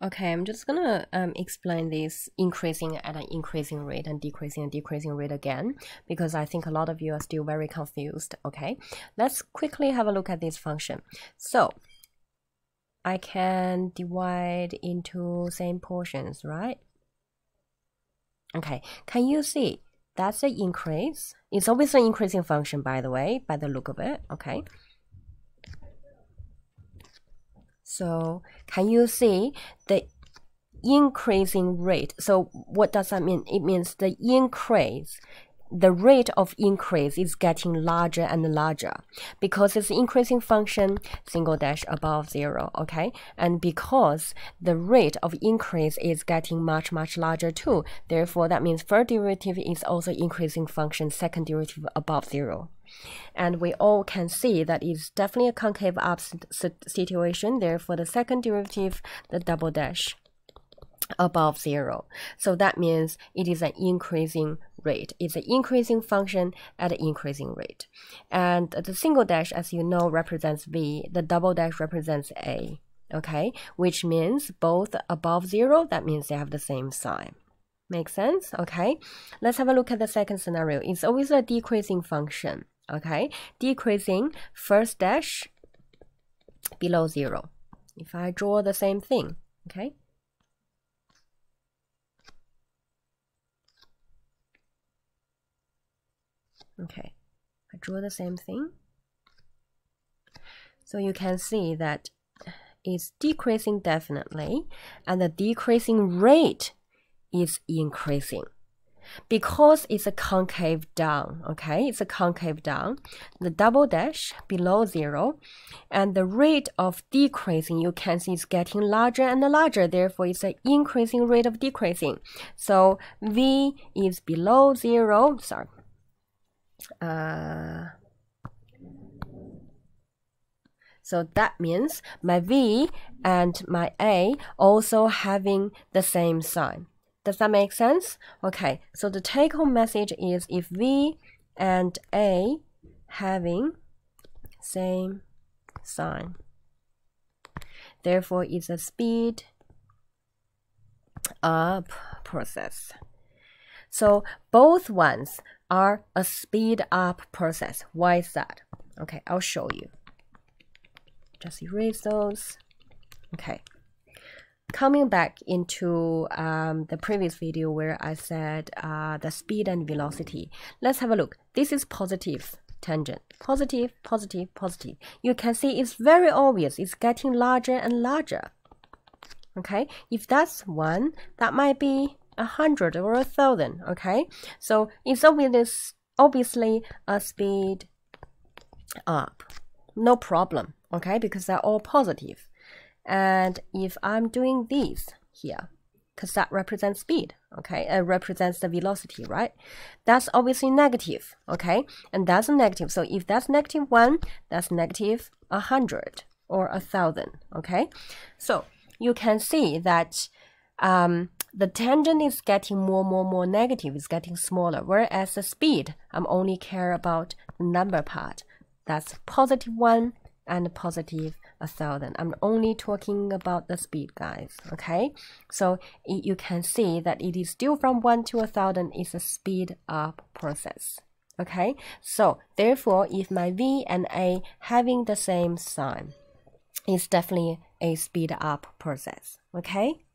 Okay, I'm just gonna explain this increasing at an increasing rate and decreasing rate again, because I think a lot of you are still very confused. Okay, let's quickly have a look at this function. So I can divide into same portions, right? Okay, can you see that's an increase? It's always an increasing function, by the way, by the look of it. Okay, so can you see the increasing rate? So what does that mean? It means the rate of increase is getting larger and larger because it's an increasing function, single dash above 0, okay? And because the rate of increase is getting much larger too, therefore that means first derivative is also increasing function, second derivative above 0. And we all can see that it's definitely a concave up situation, therefore the second derivative, the double dash above 0. So that means it is an increasing rate. It's an increasing function at an increasing rate. And the single dash, as you know, represents v. The double dash represents a. Okay, which means both above 0, that means they have the same sign. Make sense? Okay, let's have a look at the second scenario. It's always a decreasing function. Okay, decreasing first dash below 0. If I draw the same thing, okay, okay, I draw the same thing. So you can see that it's decreasing definitely, and the decreasing rate is increasing because it's a concave down. Okay, it's a concave down, the double dash below 0, and the rate of decreasing, you can see, is getting larger and larger, therefore it's an increasing rate of decreasing. So v is below 0, sorry, so that means my v and my a also having the same sign. Does that make sense? Okay, so the take-home message is if v and a having same sign, therefore it's a speed up process. So both ones are a speed up process. Why is that? Okay, I'll show you. Just erase those. Okay, coming back into the previous video where I said the speed and velocity, let's have a look. This is positive tangent, positive. You can see it's very obvious, it's getting larger and larger. Okay, if that's 1, that might be 100 or 1,000. Okay, so it's obviously a speed up, no problem. Okay, because they're all positive. And if I'm doing this here, because that represents speed, okay, it represents the velocity, right? That's obviously negative, okay, and that's a negative. So if that's -1, that's -100 or 1,000, okay? So you can see that the tangent is getting more negative, it's getting smaller, whereas the speed, I'm only care about the number part. That's +1 and +1,000. I'm only talking about the speed, guys, okay? So you can see that it is still from 1 to 1,000 is a speed up process, okay? So therefore, if my v and a having the same sign, it's definitely a speed up process, okay?